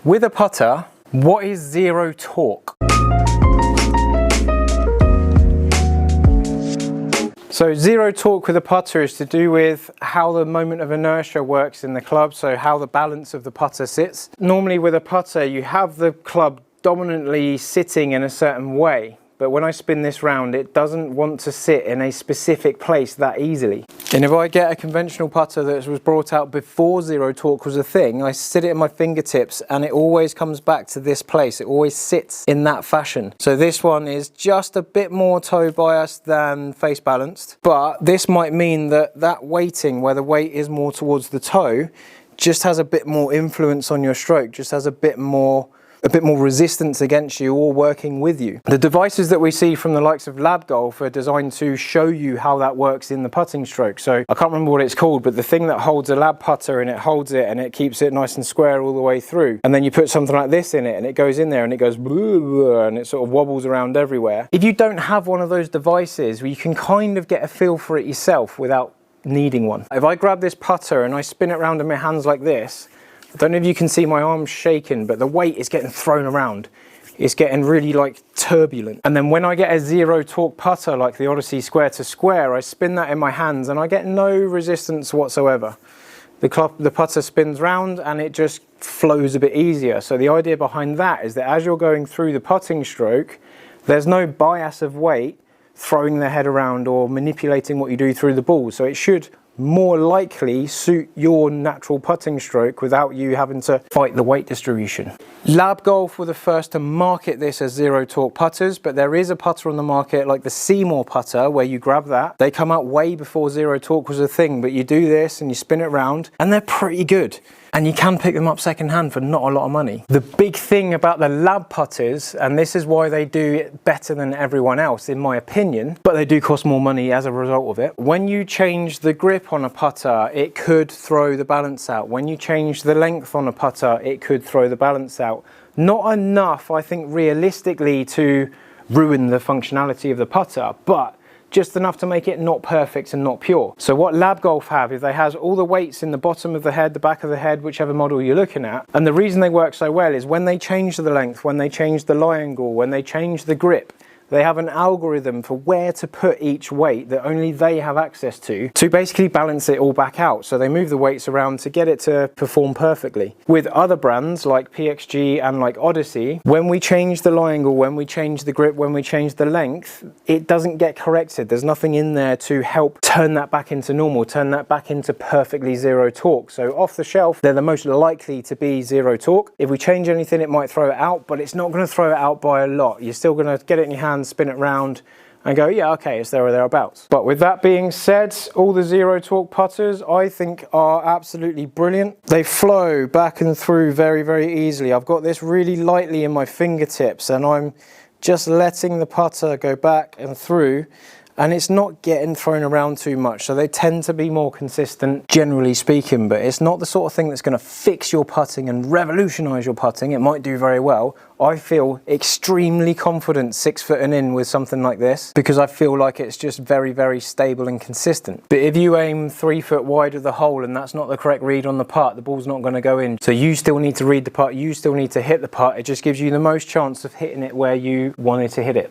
With a putter, what is zero torque? So zero torque with a putter is to do with how the moment of inertia works in the club, so how the balance of the putter sits. Normally with a putter you have the club dominantly sitting in a certain way, but when I spin this round it doesn't want to sit in a specific place that easily. And if I get a conventional putter that was brought out before zero torque was a thing, I sit it in my fingertips and it always comes back to this place. It always sits in that fashion. So this one is just a bit more toe biased than face balanced, but this might mean that that weighting, where the weight is more towards the toe, just has a bit more influence on your stroke, just has a bit more resistance against you or working with you. The devices that we see from the likes of Lab Golf are designed to show you how that works in the putting stroke. So I can't remember what it's called, but the thing that holds a Lab putter and it holds it and it keeps it nice and square all the way through. And then you put something like this in it and it goes in there and it goes and it sort of wobbles around everywhere. If you don't have one of those devices, you can kind of get a feel for it yourself without needing one. If I grab this putter and I spin it around in my hands like this, I don't know if you can see my arms shaking, but the weight is getting thrown around. It's getting really like turbulent. And then when I get a zero torque putter like the Odyssey square to square, I spin that in my hands and I get no resistance whatsoever. The putter spins round and it just flows a bit easier. So the idea behind that is that as you're going through the putting stroke, there's no bias of weight throwing the head around or manipulating what you do through the ball. So it should more likely suit your natural putting stroke without you having to fight the weight distribution. Lab Golf were the first to market this as zero torque putters, but there is a putter on the market like the Seemore Putter where you grab that. They come out way before zero torque was a thing, but you do this and you spin it around and they're pretty good. And you can pick them up secondhand for not a lot of money. The big thing about the Lab putters, and this is why they do it better than everyone else in my opinion, but they do cost more money as a result of it. When you change the grip on a putter, it could throw the balance out. When you change the length on a putter, it could throw the balance out. Not enough, I think, realistically to ruin the functionality of the putter, but just enough to make it not perfect and not pure. So what Lab Golf have is they has all the weights in the bottom of the head, the back of the head, whichever model you're looking at. And the reason they work so well is when they change the length, when they change the lie angle, when they change the grip, they have an algorithm for where to put each weight that only they have access to basically balance it all back out. So they move the weights around to get it to perform perfectly. With other brands like PXG and like Odyssey, when we change the lie angle, when we change the grip, when we change the length, it doesn't get corrected. There's nothing in there to help turn that back into normal, turn that back into perfectly zero torque. So off the shelf, they're the most likely to be zero torque. If we change anything, it might throw it out, but it's not going to throw it out by a lot. You're still going to get it in your hand, spin it round and go, yeah, okay, it's there or thereabouts. But with that being said, all the zero torque putters I think are absolutely brilliant. They flow back and through very, very easily. I've got this really lightly in my fingertips and I'm just letting the putter go back and through, and it's not getting thrown around too much. So they tend to be more consistent, generally speaking, but it's not the sort of thing that's going to fix your putting and revolutionize your putting. It might do very well. I feel extremely confident 6 foot and in with something like this because I feel like it's just very, very stable and consistent. But if you aim 3 foot wide of the hole and that's not the correct read on the putt, the ball's not going to go in. So you still need to read the putt, you still need to hit the putt. It just gives you the most chance of hitting it where you wanted to hit it.